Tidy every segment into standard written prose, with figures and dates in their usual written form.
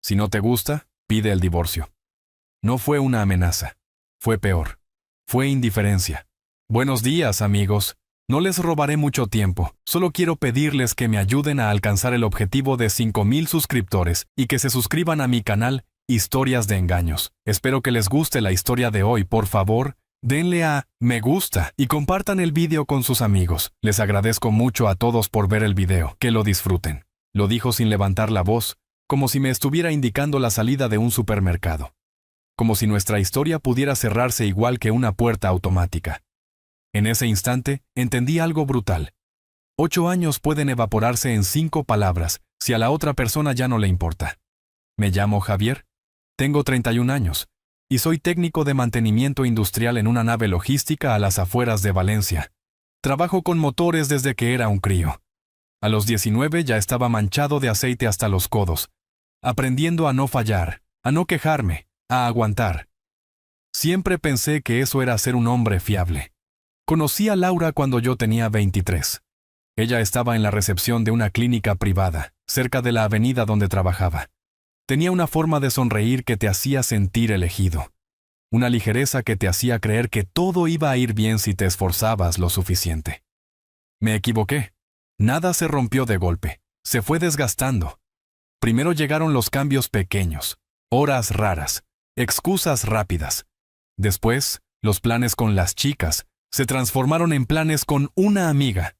Si no te gusta, pide el divorcio. No fue una amenaza. Fue peor. Fue indiferencia. Buenos días, amigos. No les robaré mucho tiempo. Solo quiero pedirles que me ayuden a alcanzar el objetivo de 5,000 suscriptores y que se suscriban a mi canal Historias de Engaños. Espero que les guste la historia de hoy. Por favor, denle a me gusta y compartan el video con sus amigos. Les agradezco mucho a todos por ver el video. Que lo disfruten. Lo dijo sin levantar la voz, como si me estuviera indicando la salida de un supermercado. Como si nuestra historia pudiera cerrarse igual que una puerta automática. En ese instante, entendí algo brutal. 8 años pueden evaporarse en 5 palabras, si a la otra persona ya no le importa. Me llamo Javier, tengo 31 años, y soy técnico de mantenimiento industrial en una nave logística a las afueras de Valencia. Trabajo con motores desde que era un crío. A los 19 ya estaba manchado de aceite hasta los codos, aprendiendo a no fallar, a no quejarme, a aguantar. Siempre pensé que eso era ser un hombre fiable. Conocí a Laura cuando yo tenía 23. Ella estaba en la recepción de una clínica privada, cerca de la avenida donde trabajaba. Tenía una forma de sonreír que te hacía sentir elegido. Una ligereza que te hacía creer que todo iba a ir bien si te esforzabas lo suficiente. Me equivoqué. Nada se rompió de golpe. Se fue desgastando. Primero llegaron los cambios pequeños, horas raras, excusas rápidas. Después, los planes con las chicas se transformaron en planes con una amiga.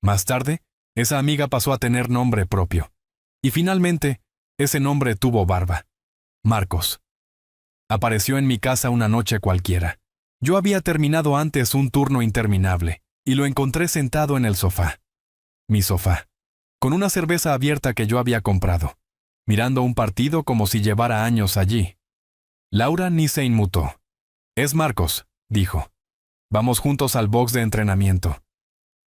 Más tarde, esa amiga pasó a tener nombre propio. Y finalmente, ese nombre tuvo barba. Marcos. Apareció en mi casa una noche cualquiera. Yo había terminado antes un turno interminable, y lo encontré sentado en el sofá. Mi sofá. Con una cerveza abierta que yo había comprado. Mirando un partido como si llevara años allí. Laura ni se inmutó. Es Marcos, dijo. Vamos juntos al box de entrenamiento.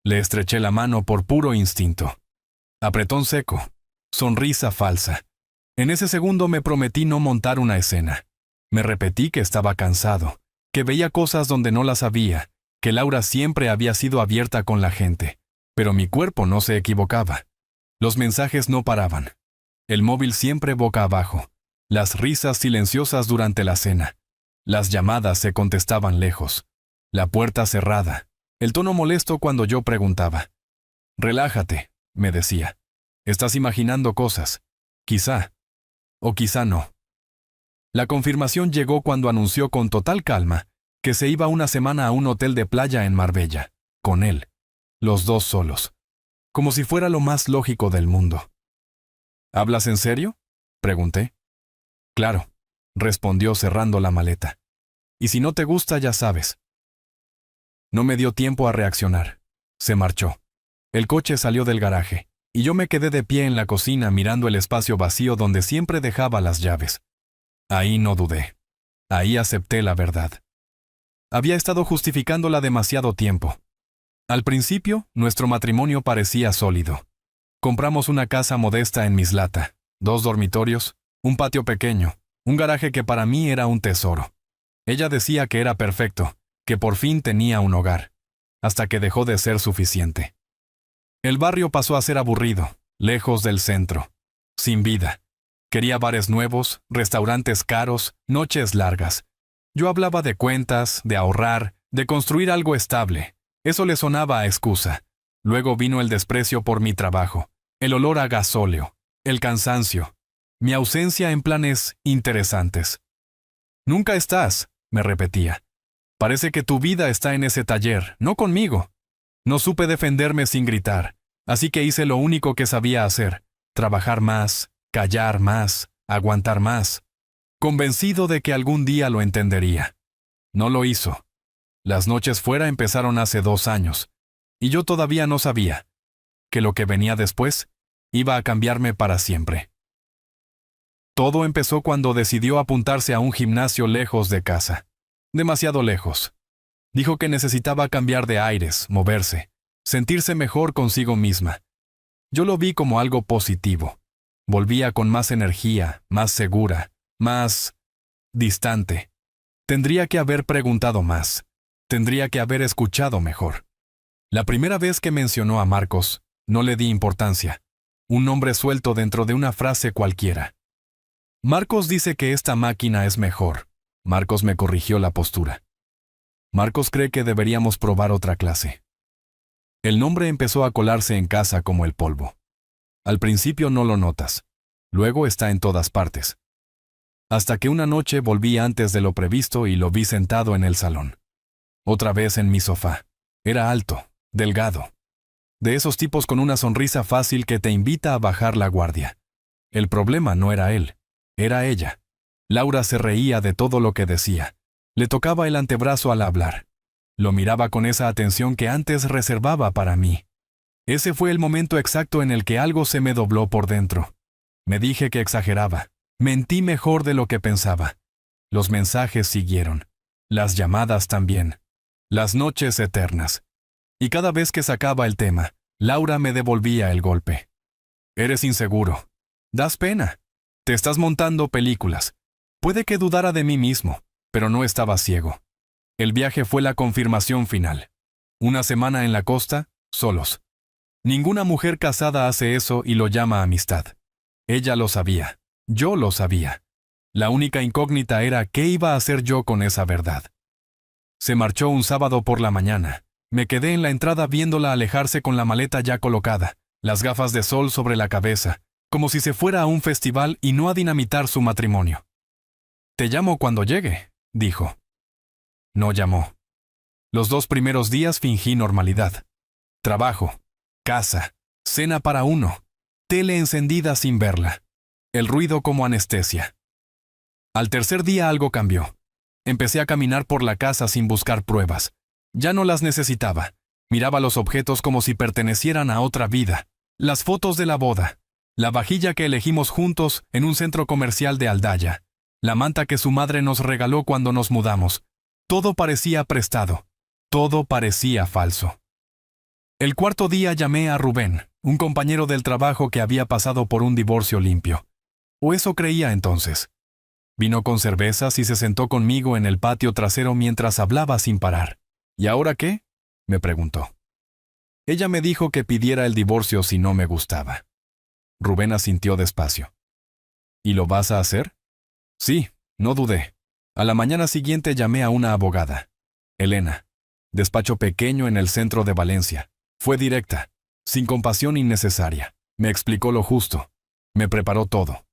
Le estreché la mano por puro instinto. Apretón seco. Sonrisa falsa. En ese segundo me prometí no montar una escena. Me repetí que estaba cansado, que veía cosas donde no las había, que Laura siempre había sido abierta con la gente. Pero mi cuerpo no se equivocaba. Los mensajes no paraban. El móvil siempre boca abajo. Las risas silenciosas durante la cena. Las llamadas se contestaban lejos. La puerta cerrada. El tono molesto cuando yo preguntaba. Relájate, me decía. Estás imaginando cosas. Quizá. O quizá no. La confirmación llegó cuando anunció con total calma que se iba una semana a un hotel de playa en Marbella. Con él. Los dos solos. Como si fuera lo más lógico del mundo. ¿Hablas en serio? Pregunté. Claro, respondió cerrando la maleta. Y si no te gusta, ya sabes. No me dio tiempo a reaccionar. Se marchó. El coche salió del garaje, y yo me quedé de pie en la cocina mirando el espacio vacío donde siempre dejaba las llaves. Ahí no dudé. Ahí acepté la verdad. Había estado justificándola demasiado tiempo. Al principio, nuestro matrimonio parecía sólido. Compramos una casa modesta en Mislata, 2 dormitorios, un patio pequeño, un garaje que para mí era un tesoro. Ella decía que era perfecto, que por fin tenía un hogar, hasta que dejó de ser suficiente. El barrio pasó a ser aburrido, lejos del centro, sin vida. Quería bares nuevos, restaurantes caros, noches largas. Yo hablaba de cuentas, de ahorrar, de construir algo estable. Eso le sonaba a excusa. Luego vino el desprecio por mi trabajo, el olor a gasóleo, el cansancio, mi ausencia en planes interesantes. Nunca estás, me repetía. Parece que tu vida está en ese taller, no conmigo. No supe defenderme sin gritar, así que hice lo único que sabía hacer, trabajar más, callar más, aguantar más, convencido de que algún día lo entendería. No lo hizo. Las noches fuera empezaron hace 2 años, y yo todavía no sabía que lo que venía después iba a cambiarme para siempre. Todo empezó cuando decidió apuntarse a un gimnasio lejos de casa. Demasiado lejos. Dijo que necesitaba cambiar de aires, moverse, sentirse mejor consigo misma. Yo lo vi como algo positivo. Volvía con más energía, más segura, más distante. Tendría que haber preguntado más. Tendría que haber escuchado mejor. La primera vez que mencionó a Marcos, no le di importancia. Un nombre suelto dentro de una frase cualquiera. Marcos dice que esta máquina es mejor. Marcos me corrigió la postura. Marcos cree que deberíamos probar otra clase. El nombre empezó a colarse en casa como el polvo. Al principio no lo notas. Luego está en todas partes. Hasta que una noche volví antes de lo previsto y lo vi sentado en el salón. Otra vez en mi sofá. Era alto, delgado. De esos tipos con una sonrisa fácil que te invita a bajar la guardia. El problema no era él, era ella. Laura se reía de todo lo que decía. Le tocaba el antebrazo al hablar. Lo miraba con esa atención que antes reservaba para mí. Ese fue el momento exacto en el que algo se me dobló por dentro. Me dije que exageraba. Mentí mejor de lo que pensaba. Los mensajes siguieron. Las llamadas también. Las noches eternas. Y cada vez que sacaba el tema, Laura me devolvía el golpe. Eres inseguro. Das pena. Te estás montando películas. Puede que dudara de mí mismo, pero no estaba ciego. El viaje fue la confirmación final. Una semana en la costa, solos. Ninguna mujer casada hace eso y lo llama amistad. Ella lo sabía. Yo lo sabía. La única incógnita era qué iba a hacer yo con esa verdad. Se marchó un sábado por la mañana. Me quedé en la entrada viéndola alejarse con la maleta ya colocada, las gafas de sol sobre la cabeza, como si se fuera a un festival y no a dinamitar su matrimonio. «Te llamo cuando llegue», dijo. No llamó. Los 2 primeros días fingí normalidad. Trabajo, casa, cena para uno, tele encendida sin verla, el ruido como anestesia. Al tercer día algo cambió. Empecé a caminar por la casa sin buscar pruebas. Ya no las necesitaba. Miraba los objetos como si pertenecieran a otra vida. Las fotos de la boda, la vajilla que elegimos juntos en un centro comercial de Aldaya, la manta que su madre nos regaló cuando nos mudamos. Todo parecía prestado. Todo parecía falso. El cuarto día llamé a Rubén, un compañero del trabajo que había pasado por un divorcio limpio. O eso creía entonces. Vino con cervezas y se sentó conmigo en el patio trasero mientras hablaba sin parar. ¿Y ahora qué?, me preguntó. Ella me dijo que pidiera el divorcio si no me gustaba. Rubén asintió despacio. ¿Y lo vas a hacer? Sí, no dudé. A la mañana siguiente llamé a una abogada. Elena. Despacho pequeño en el centro de Valencia. Fue directa, sin compasión innecesaria. Me explicó lo justo. Me preparó todo.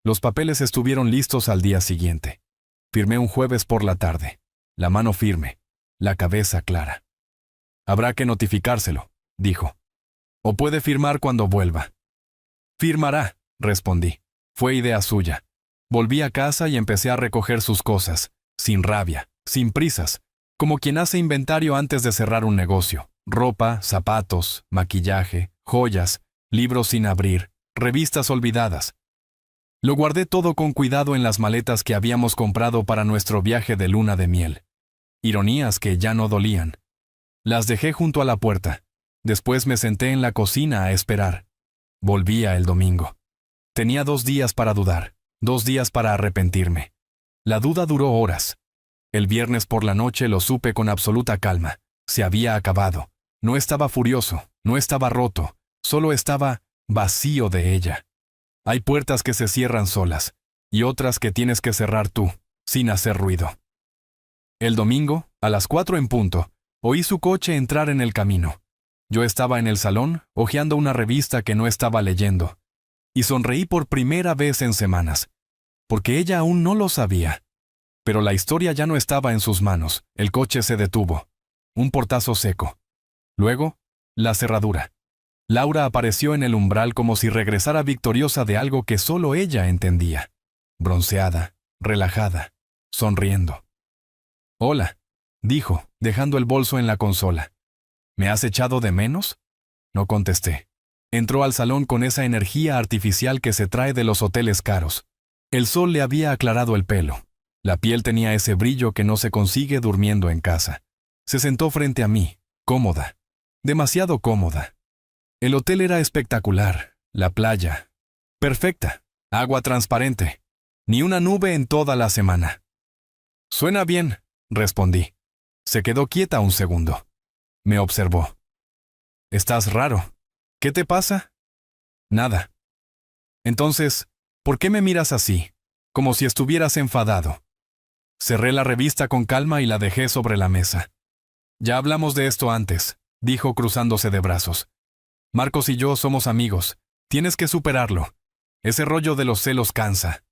Los papeles estuvieron listos al día siguiente. Firmé un jueves por la tarde. La mano firme. La cabeza clara. Habrá que notificárselo, dijo. O puede firmar cuando vuelva. Firmará, respondí. Fue idea suya. Volví a casa y empecé a recoger sus cosas, sin rabia, sin prisas, como quien hace inventario antes de cerrar un negocio. Ropa, zapatos, maquillaje, joyas, libros sin abrir, revistas olvidadas. Lo guardé todo con cuidado en las maletas que habíamos comprado para nuestro viaje de luna de miel. Ironías que ya no dolían. Las dejé junto a la puerta. Después me senté en la cocina a esperar. Volvía el domingo. Tenía 2 días para dudar, 2 días para arrepentirme. La duda duró horas. El viernes por la noche lo supe con absoluta calma. Se había acabado. No estaba furioso, no estaba roto, solo estaba vacío de ella. Hay puertas que se cierran solas, y otras que tienes que cerrar tú, sin hacer ruido. El domingo, a las 4 en punto, oí su coche entrar en el camino. Yo estaba en el salón, hojeando una revista que no estaba leyendo, y sonreí por primera vez en semanas, porque ella aún no lo sabía. Pero la historia ya no estaba en sus manos. El coche se detuvo. Un portazo seco. Luego, la cerradura. Laura apareció en el umbral como si regresara victoriosa de algo que solo ella entendía. Bronceada, relajada, sonriendo. «Hola», dijo, dejando el bolso en la consola. «¿Me has echado de menos?». No contesté. Entró al salón con esa energía artificial que se trae de los hoteles caros. El sol le había aclarado el pelo. La piel tenía ese brillo que no se consigue durmiendo en casa. Se sentó frente a mí, cómoda. Demasiado cómoda. El hotel era espectacular, la playa. Perfecta, agua transparente. Ni una nube en toda la semana. «Suena bien», respondí. Se quedó quieta un segundo. Me observó. «Estás raro. ¿Qué te pasa?». «Nada». «Entonces, ¿por qué me miras así? como si estuvieras enfadado. Cerré la revista con calma y la dejé sobre la mesa. Ya hablamos de esto antes, dijo cruzándose de brazos. Marcos y yo somos amigos. Tienes que superarlo. Ese rollo de los celos cansa.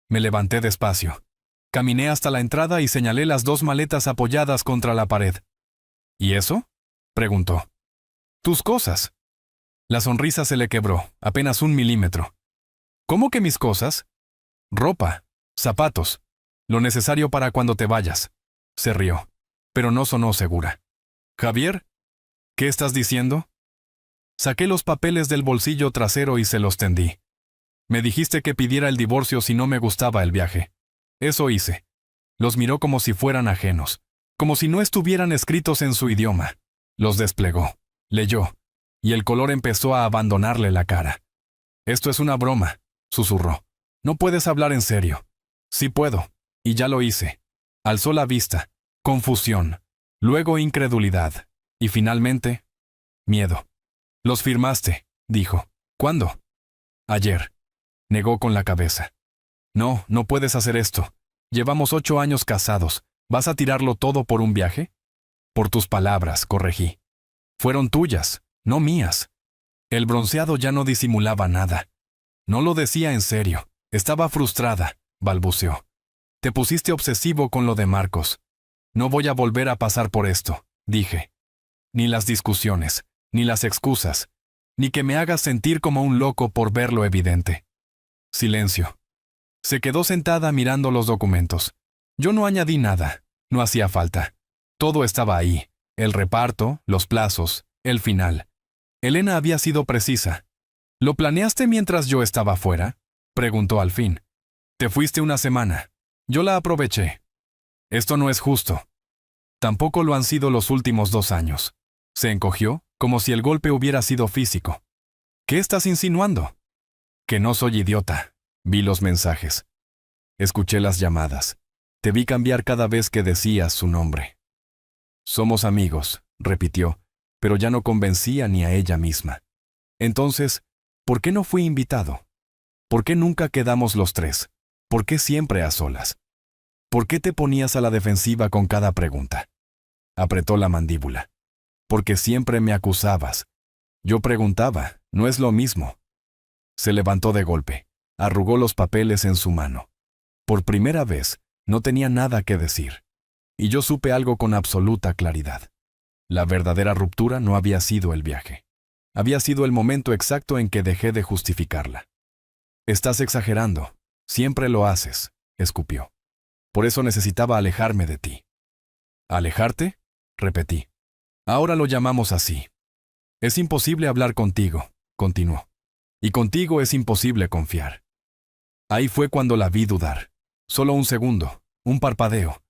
Me levanté despacio. Caminé hasta la entrada y señalé las 2 maletas apoyadas contra la pared. ¿Y eso?, preguntó. Tus cosas. La sonrisa se le quebró, apenas 1 milímetro. ¿Cómo que mis cosas? Ropa, zapatos, lo necesario para cuando te vayas. Se rió, pero no sonó segura. Javier, ¿qué estás diciendo? Saqué los papeles del bolsillo trasero y se los tendí. Me dijiste que pidiera el divorcio si no me gustaba el viaje. Eso hice. Los miró como si fueran ajenos, como si no estuvieran escritos en su idioma. Los desplegó, leyó, y el color empezó a abandonarle la cara. Esto es una broma, susurró. No puedes hablar en serio. Sí puedo, y ya lo hice. Alzó la vista, confusión, luego incredulidad, y finalmente, miedo. Los firmaste, dijo. ¿Cuándo? Ayer. Negó con la cabeza. No, no puedes hacer esto. Llevamos 8 años casados. ¿Vas a tirarlo todo por un viaje? Por tus palabras, corregí. Fueron tuyas, no mías. El bronceado ya no disimulaba nada. No lo decía en serio. Estaba frustrada, balbuceó. Te pusiste obsesivo con lo de Marcos. No voy a volver a pasar por esto, dije. Ni las discusiones, ni las excusas, ni que me hagas sentir como un loco por ver lo evidente. Silencio. Se quedó sentada mirando los documentos. Yo no añadí nada, no hacía falta. Todo estaba ahí, el reparto, los plazos, el final. Elena había sido precisa. ¿Lo planeaste mientras yo estaba fuera?, preguntó al fin. Te fuiste una semana. Yo la aproveché. Esto no es justo. Tampoco lo han sido los últimos 2 años. Se encogió, como si el golpe hubiera sido físico. ¿Qué estás insinuando? Que no soy idiota. Vi los mensajes. Escuché las llamadas. Te vi cambiar cada vez que decías su nombre. Somos amigos, repitió, pero ya no convencía ni a ella misma. Entonces, ¿por qué no fui invitado? ¿Por qué nunca quedamos los 3? ¿Por qué siempre a solas? ¿Por qué te ponías a la defensiva con cada pregunta? Apretó la mandíbula. Porque siempre me acusabas. Yo preguntaba, ¿no es lo mismo? Se levantó de golpe, arrugó los papeles en su mano. Por primera vez, no tenía nada que decir. Y yo supe algo con absoluta claridad. La verdadera ruptura no había sido el viaje. Había sido el momento exacto en que dejé de justificarla. Estás exagerando. Siempre lo haces, escupió. Por eso necesitaba alejarme de ti. ¿Alejarte?, repetí. Ahora lo llamamos así. Es imposible hablar contigo, continuó. Y contigo es imposible confiar. Ahí fue cuando la vi dudar. Solo un segundo, un parpadeo.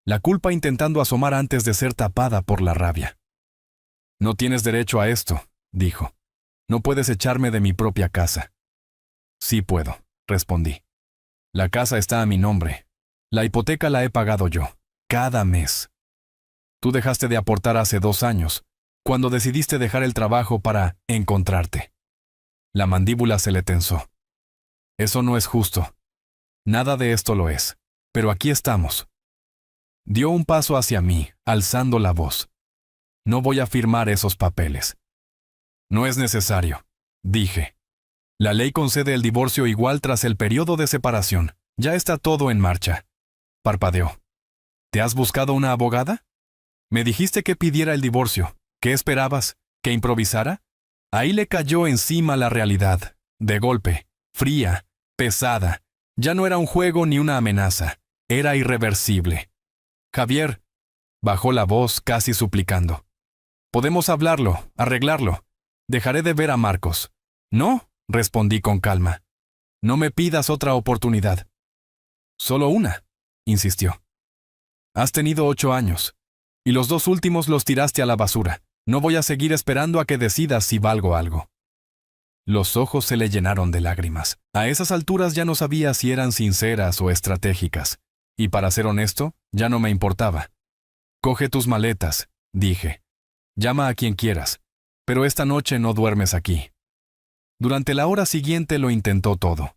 La culpa intentando asomar antes de ser tapada por la rabia. No tienes derecho a esto, dijo. No puedes echarme de mi propia casa. Sí puedo, respondí. La casa está a mi nombre. La hipoteca la he pagado yo, cada mes. Tú dejaste de aportar hace 2 años, cuando decidiste dejar el trabajo para encontrarte. La mandíbula se le tensó. Eso no es justo. Nada de esto lo es, pero aquí estamos. Dio un paso hacia mí, alzando la voz. No voy a firmar esos papeles. No es necesario, dije. La ley concede el divorcio igual tras el periodo de separación. Ya está todo en marcha. Parpadeó. ¿Te has buscado una abogada? Me dijiste que pidiera el divorcio. ¿Qué esperabas? ¿Que improvisara? Ahí le cayó encima la realidad, de golpe, fría, pesada. Ya no era un juego ni una amenaza. Era irreversible. Javier, bajó la voz casi suplicando. Podemos hablarlo, arreglarlo. Dejaré de ver a Marcos. No, respondí con calma. No me pidas otra oportunidad. Solo una, insistió. Has tenido 8 años, y los 2 últimos los tiraste a la basura. No voy a seguir esperando a que decidas si valgo algo. Los ojos se le llenaron de lágrimas. A esas alturas ya no sabía si eran sinceras o estratégicas, y para ser honesto, ya no me importaba. Coge tus maletas, dije. Llama a quien quieras, pero esta noche no duermes aquí. Durante la hora siguiente lo intentó todo.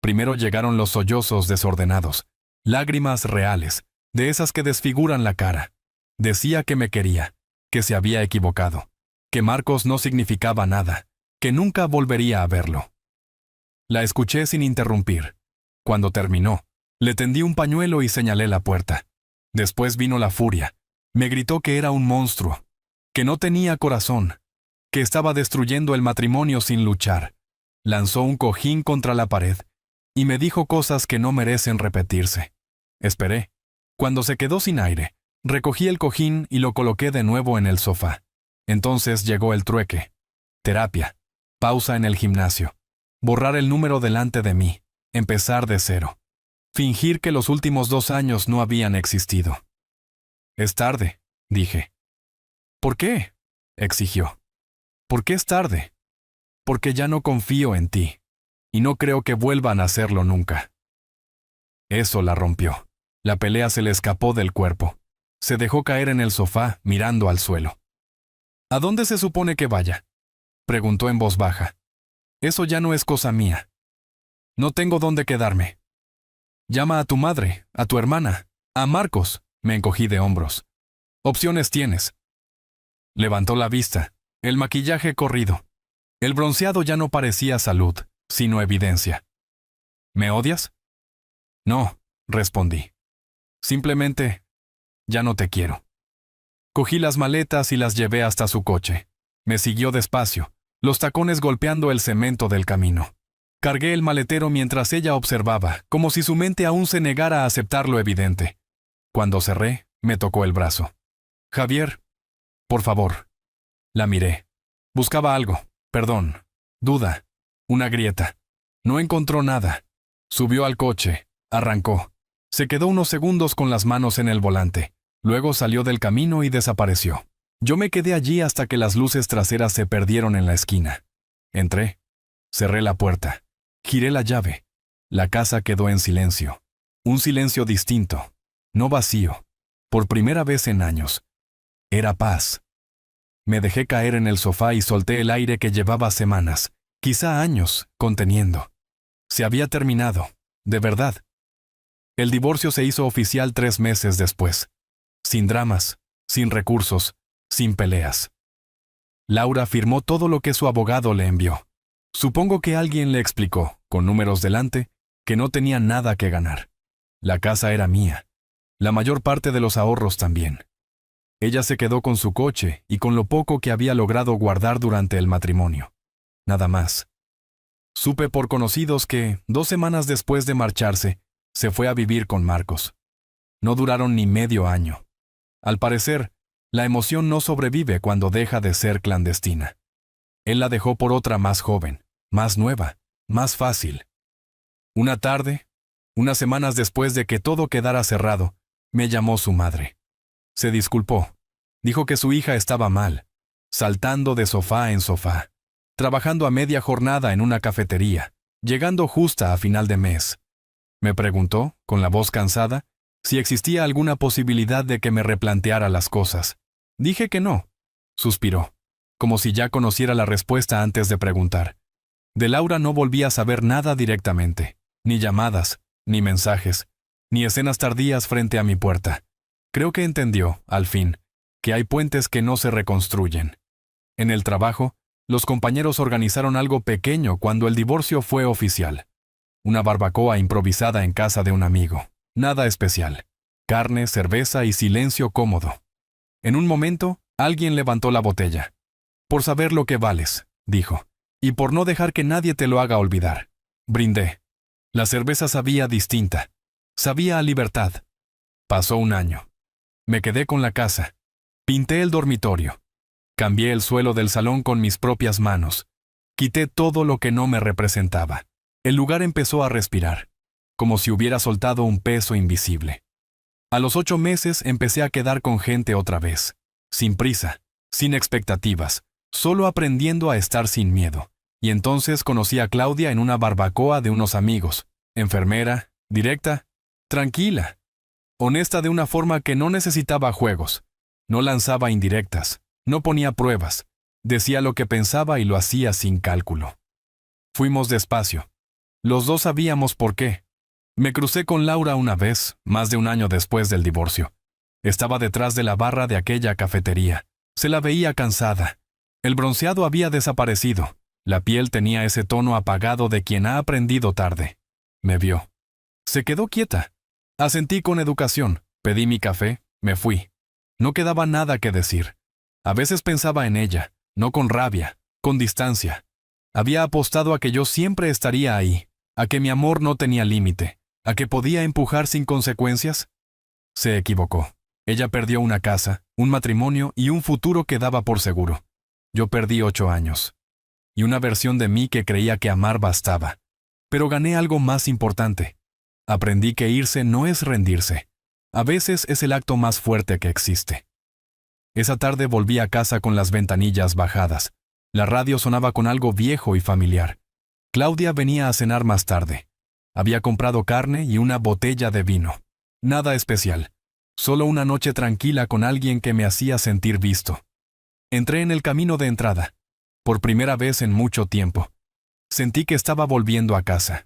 Primero llegaron los sollozos desordenados, lágrimas reales, de esas que desfiguran la cara. Decía que me quería, que se había equivocado, que Marcos no significaba nada, que nunca volvería a verlo. La escuché sin interrumpir. Cuando terminó, le tendí un pañuelo y señalé la puerta. Después vino la furia. Me gritó que era un monstruo, que no tenía corazón, que estaba destruyendo el matrimonio sin luchar. Lanzó un cojín contra la pared y me dijo cosas que no merecen repetirse. Esperé. Cuando se quedó sin aire, recogí el cojín y lo coloqué de nuevo en el sofá. Entonces llegó el trueque. Terapia. Pausa en el gimnasio. Borrar el número delante de mí. Empezar de cero. Fingir que los últimos 2 años no habían existido. Es tarde, dije. ¿Por qué?, exigió. ¿Por qué es tarde? Porque ya no confío en ti, y no creo que vuelvan a hacerlo nunca. Eso la rompió. La pelea se le escapó del cuerpo. Se dejó caer en el sofá, mirando al suelo. ¿A dónde se supone que vaya?, preguntó en voz baja. Eso ya no es cosa mía. No tengo dónde quedarme. Llama a tu madre, a tu hermana, a Marcos. Me encogí de hombros. Opciones tienes. Levantó la vista, el maquillaje corrido. El bronceado ya no parecía salud, sino evidencia. ¿Me odias? No, respondí. Simplemente, ya no te quiero. Cogí las maletas y las llevé hasta su coche. Me siguió despacio, los tacones golpeando el cemento del camino. Cargué el maletero mientras ella observaba, como si su mente aún se negara a aceptar lo evidente. Cuando cerré, me tocó el brazo. Javier, por favor. La miré. Buscaba algo, perdón, duda, una grieta. No encontró nada. Subió al coche, arrancó. Se quedó unos segundos con las manos en el volante. Luego salió del camino y desapareció. Yo me quedé allí hasta que las luces traseras se perdieron en la esquina. Entré. Cerré la puerta. Giré la llave. La casa quedó en silencio. Un silencio distinto. No vacío. Por primera vez en años. Era paz. Me dejé caer en el sofá y solté el aire que llevaba semanas, quizá años, conteniendo. Se había terminado, de verdad. El divorcio se hizo oficial 3 meses después. Sin dramas, sin recursos, sin peleas. Laura firmó todo lo que su abogado le envió. Supongo que alguien le explicó, con números delante, que no tenía nada que ganar. La casa era mía. La mayor parte de los ahorros también. Ella se quedó con su coche y con lo poco que había logrado guardar durante el matrimonio. Nada más. Supe por conocidos que, 2 semanas después de marcharse, se fue a vivir con Marcos. No duraron ni medio año. Al parecer, la emoción no sobrevive cuando deja de ser clandestina. Él la dejó por otra más joven, más nueva, más fácil. Una tarde, unas semanas después de que todo quedara cerrado, me llamó su madre. Se disculpó. Dijo que su hija estaba mal, saltando de sofá en sofá, trabajando a media jornada en una cafetería, llegando justa a final de mes. Me preguntó, con la voz cansada, si existía alguna posibilidad de que me replanteara las cosas. Dije que no. Suspiró, como si ya conociera la respuesta antes de preguntar. De Laura no volví a saber nada directamente, ni llamadas, ni mensajes, ni escenas tardías frente a mi puerta. Creo que entendió, al fin, que hay puentes que no se reconstruyen. En el trabajo, los compañeros organizaron algo pequeño cuando el divorcio fue oficial. Una barbacoa improvisada en casa de un amigo. Nada especial. Carne, cerveza y silencio cómodo. En un momento, alguien levantó la botella. Por saber lo que vales, dijo, y por no dejar que nadie te lo haga olvidar. Brindé. La cerveza sabía distinta. Sabía a libertad. Pasó un año. Me quedé con la casa. Pinté el dormitorio. Cambié el suelo del salón con mis propias manos. Quité todo lo que no me representaba. El lugar empezó a respirar, como si hubiera soltado un peso invisible. A los 8 meses empecé a quedar con gente otra vez, sin prisa, sin expectativas, solo aprendiendo a estar sin miedo. Y entonces conocí a Claudia en una barbacoa de unos amigos, enfermera, directa, tranquila, honesta de una forma que no necesitaba juegos, no lanzaba indirectas, no ponía pruebas, decía lo que pensaba y lo hacía sin cálculo. Fuimos despacio. Los dos sabíamos por qué. Me crucé con Laura una vez, más de un año después del divorcio. Estaba detrás de la barra de aquella cafetería. Se la veía cansada. El bronceado había desaparecido. La piel tenía ese tono apagado de quien ha aprendido tarde. Me vio. Se quedó quieta. Asentí con educación, pedí mi café, me fui. No quedaba nada que decir. A veces pensaba en ella, no con rabia, con distancia. Había apostado a que yo siempre estaría ahí, a que mi amor no tenía límite, a que podía empujar sin consecuencias. Se equivocó. Ella perdió una casa, un matrimonio y un futuro que daba por seguro. Yo perdí 8 años. Y una versión de mí que creía que amar bastaba. Pero gané algo más importante. Aprendí que irse no es rendirse. A veces es el acto más fuerte que existe. Esa tarde volví a casa con las ventanillas bajadas. La radio sonaba con algo viejo y familiar. Claudia venía a cenar más tarde. Había comprado carne y una botella de vino. Nada especial. Solo una noche tranquila con alguien que me hacía sentir visto. Entré en el camino de entrada. Por primera vez en mucho tiempo. Sentí que estaba volviendo a casa.